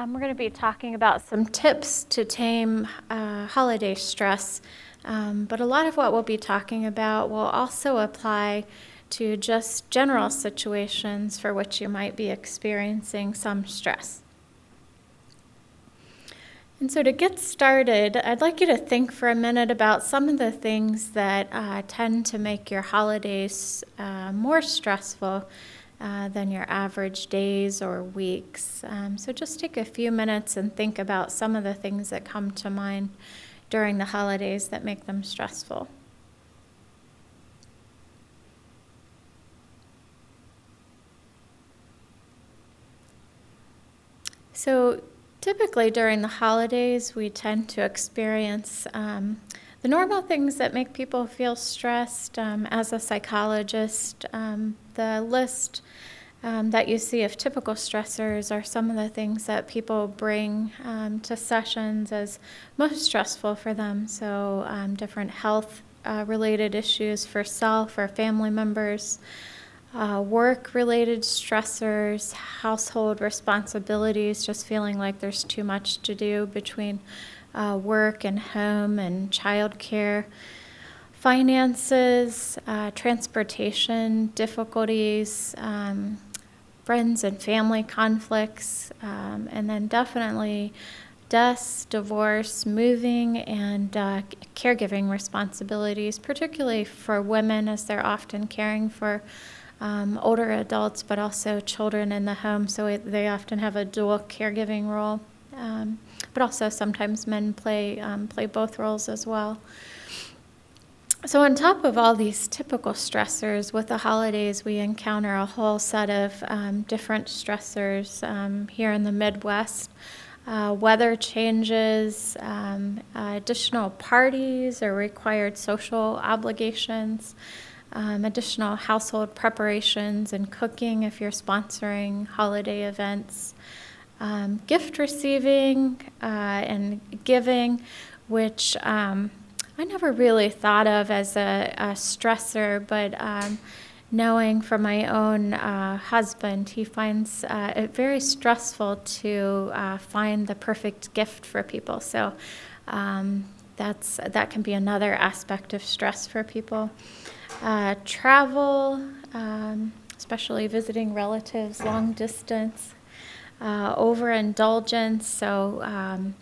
We're going to be talking about some tips to tame holiday stress, but a lot of what we'll be talking about will also apply to just general situations for which you might be experiencing some stress. And so to get started, I'd like you to think for a minute about some of the things that tend to make your holidays more stressful than your average days or weeks. So just take a few minutes and think about some of the things that come to mind during the holidays that make them stressful. So typically during the holidays, we tend to experience the normal things that make people feel stressed. As a psychologist, the list that you see of typical stressors are some of the things that people bring to sessions as most stressful for them. So different health related issues for self or family members, work-related stressors, household responsibilities, just feeling like there's too much to do between work and home and childcare, finances, transportation difficulties, friends and family conflicts, and then definitely deaths, divorce, moving, and caregiving responsibilities, particularly for women as they're often caring for older adults, but also children in the home, so they often have a dual caregiving role. But also sometimes men play both roles as well. So on top of all these typical stressors, with the holidays we encounter a whole set of different stressors here in the Midwest. Weather changes, additional parties or required social obligations, additional household preparations and cooking if you're sponsoring holiday events, gift receiving and giving, which I never really thought of as a stressor, but knowing from my own husband, he finds it very stressful to find the perfect gift for people. So that can be another aspect of stress for people. Travel, especially visiting relatives, long distance, overindulgence. So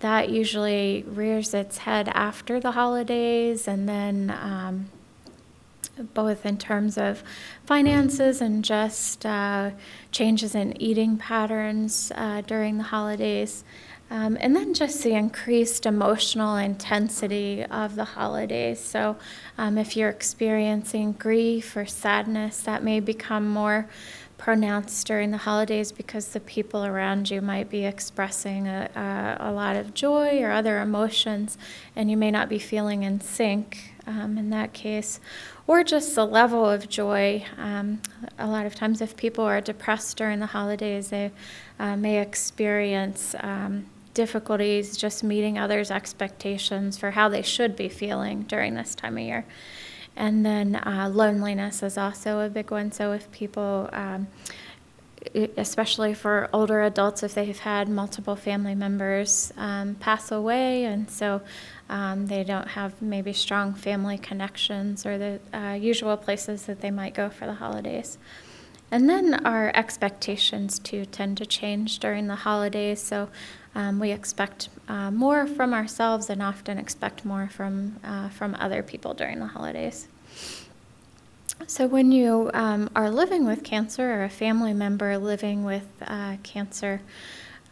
that usually rears its head after the holidays, and then both in terms of finances and just changes in eating patterns during the holidays. And then just the increased emotional intensity of the holidays. So if you're experiencing grief or sadness, that may become more pronounced during the holidays because the people around you might be expressing a lot of joy or other emotions, and you may not be feeling in sync in that case. Or just the level of joy. A lot of times if people are depressed during the holidays, they may experience difficulties just meeting others' expectations for how they should be feeling during this time of year. And then loneliness is also a big one. So if people, especially for older adults, if they've had multiple family members pass away, and so they don't have maybe strong family connections or the usual places that they might go for the holidays. And then our expectations too tend to change during the holidays. So we expect more from ourselves and often expect more from other people during the holidays. So when you are living with cancer or a family member living with cancer,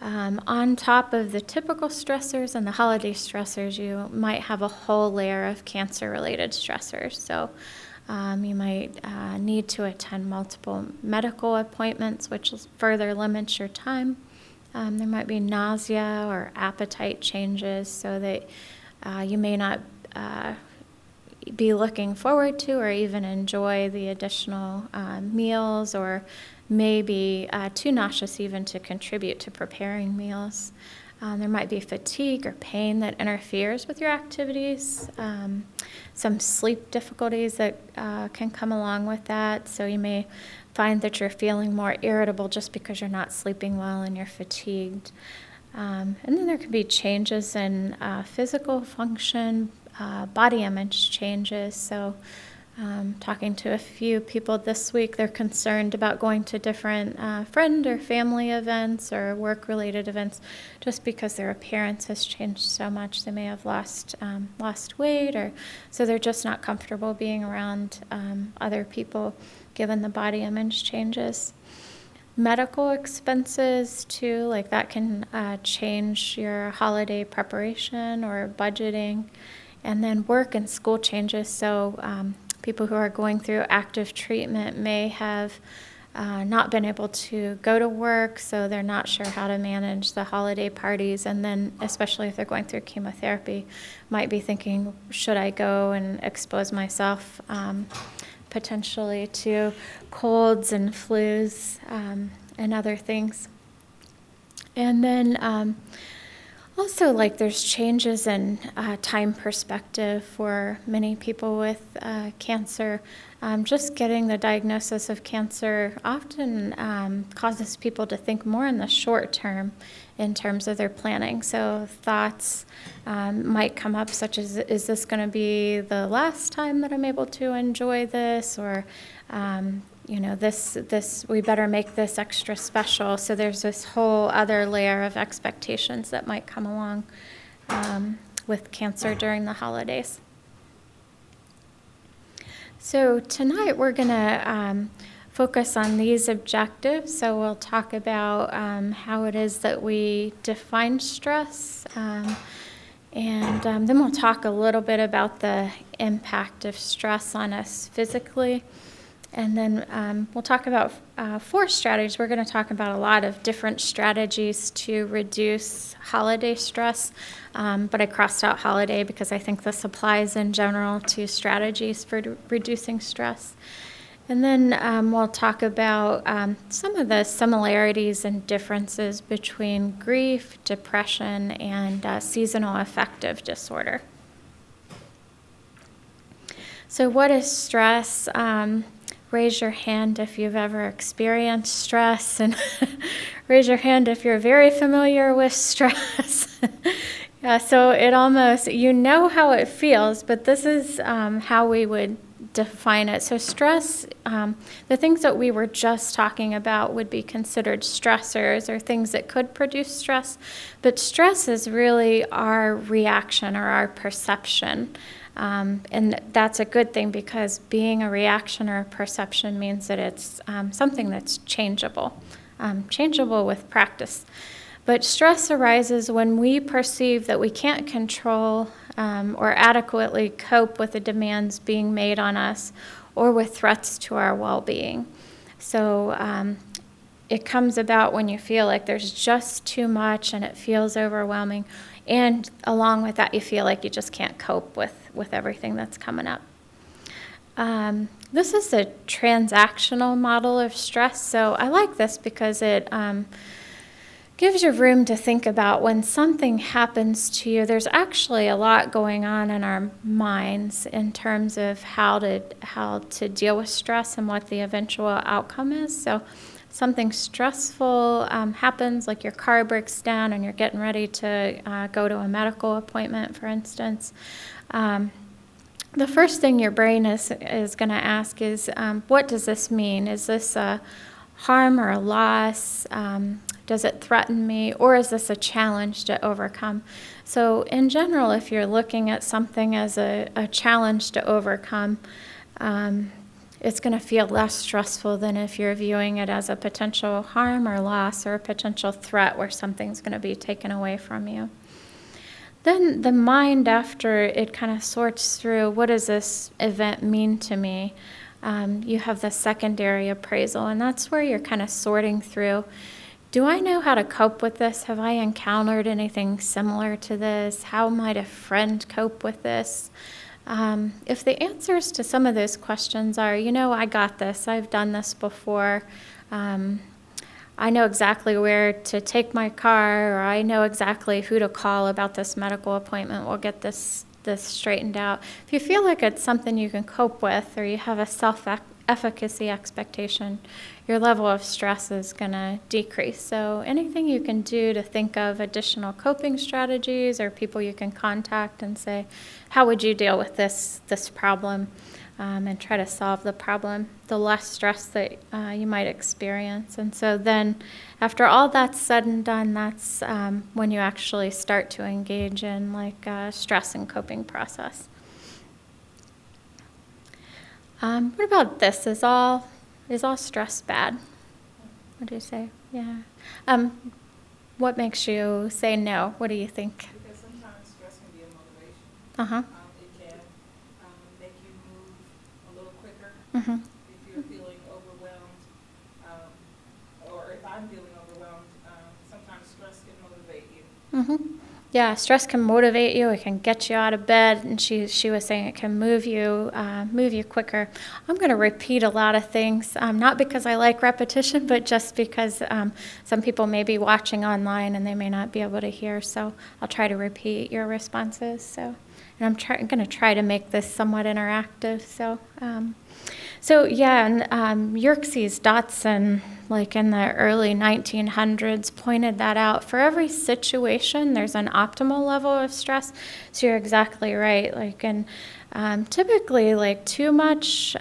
on top of the typical stressors and the holiday stressors, you might have a whole layer of cancer-related stressors. So you might need to attend multiple medical appointments, which further limits your time. There might be nausea or appetite changes, so that you may not be looking forward to or even enjoy the additional meals, or maybe too nauseous even to contribute to preparing meals. There might be fatigue or pain that interferes with your activities. Some sleep difficulties that can come along with that. So you may find that you're feeling more irritable just because you're not sleeping well and you're fatigued. And then there could be changes in physical function, body image changes. So talking to a few people this week, they're concerned about going to different friend or family events or work-related events just because their appearance has changed so much. They may have lost weight, or so they're just not comfortable being around other people given the body image changes. Medical expenses too, like that can change your holiday preparation or budgeting. And then work and school changes. So people who are going through active treatment may have not been able to go to work, so they're not sure how to manage the holiday parties. And then especially if they're going through chemotherapy, might be thinking, should I go and expose myself potentially to colds and flus and other things. And then also, like, there's changes in time perspective for many people with cancer. Just getting the diagnosis of cancer often causes people to think more in the short term in terms of their planning. So thoughts might come up such as, is this going to be the last time that I'm able to enjoy this? Or this we better make this extra special. So there's this whole other layer of expectations that might come along with cancer during the holidays. So tonight we're going to focus on these objectives. So we'll talk about how it is that we define stress, and then we'll talk a little bit about the impact of stress on us physically. And then we'll talk about 4 strategies. We're going to talk about a lot of different strategies to reduce holiday stress, but I crossed out holiday because I think this applies in general to strategies for reducing stress. And then we'll talk about some of the similarities and differences between grief, depression, and seasonal affective disorder. So what is stress? Raise your hand if you've ever experienced stress, and raise your hand if you're very familiar with stress. Yeah, so it almost, you know how it feels, but this is how we would define it. So stress, the things that we were just talking about would be considered stressors or things that could produce stress, but stress is really our reaction or our perception. And that's a good thing, because being a reaction or a perception means that it's something that's changeable with practice. But stress arises when we perceive that we can't control or adequately cope with the demands being made on us or with threats to our well-being. So it comes about when you feel like there's just too much and it feels overwhelming. And along with that, you feel like you just can't cope with everything that's coming up. This is a transactional model of stress. So I like this because it gives you room to think about when something happens to you. There's actually a lot going on in our minds in terms of how to deal with stress and what the eventual outcome is. So something stressful happens, like your car breaks down and you're getting ready to go to a medical appointment, for instance. The first thing your brain is going to ask is, what does this mean? Is this a harm or a loss? Does it threaten me? Or is this a challenge to overcome? So in general, if you're looking at something as a challenge to overcome, it's going to feel less stressful than if you're viewing it as a potential harm or loss or a potential threat where something's going to be taken away from you. Then the mind, after it kind of sorts through, what does this event mean to me? You have the secondary appraisal, and that's where you're kind of sorting through, do I know how to cope with this? Have I encountered anything similar to this? How might a friend cope with this? If the answers to some of those questions are, I got this, I've done this before, I know exactly where to take my car, or I know exactly who to call about this medical appointment. We'll get this straightened out. If you feel like it's something you can cope with, or you have a self-efficacy expectation, your level of stress is going to decrease. So anything you can do to think of additional coping strategies, or people you can contact and say, how would you deal with this problem? And try to solve the problem, the less stress that you might experience. And so then after all that's said and done, that's when you actually start to engage in like a stress and coping process. What about this? Is all stress bad? What do you say? Yeah. What makes you say no? What do you think? Because sometimes stress can be a motivation. Uh-huh. It can make you move a little quicker Mm-hmm. if you're feeling overwhelmed, or if I'm feeling overwhelmed. Sometimes stress can motivate you. Mm-hmm. Yeah, stress can motivate you. It can get you out of bed, and she was saying it can move you quicker. I'm going to repeat a lot of things, not because I like repetition, but just because some people may be watching online and they may not be able to hear. So I'll try to repeat your responses. So, and I'm going to try to make this somewhat interactive. So yeah, and Yerkes Dotson, like in the early 1900s, pointed that out. For every situation, there's an optimal level of stress. So you're exactly right. Like, and typically, like too much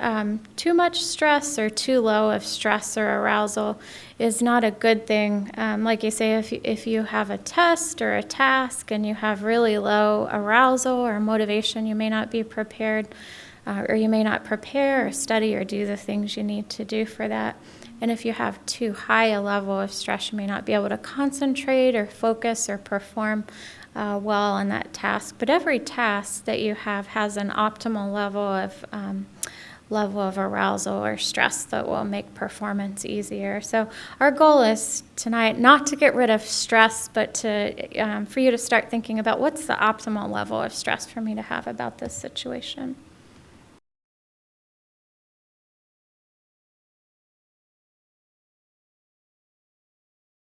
stress or too low of stress or arousal is not a good thing. Like you say, if you have a test or a task and you have really low arousal or motivation, you may not be prepared. Or you may not prepare or study or do the things you need to do for that. And if you have too high a level of stress, you may not be able to concentrate or focus or perform well on that task. But every task that you have has an optimal level of arousal or stress that will make performance easier. So our goal is tonight not to get rid of stress, but for you to start thinking about what's the optimal level of stress for me to have about this situation.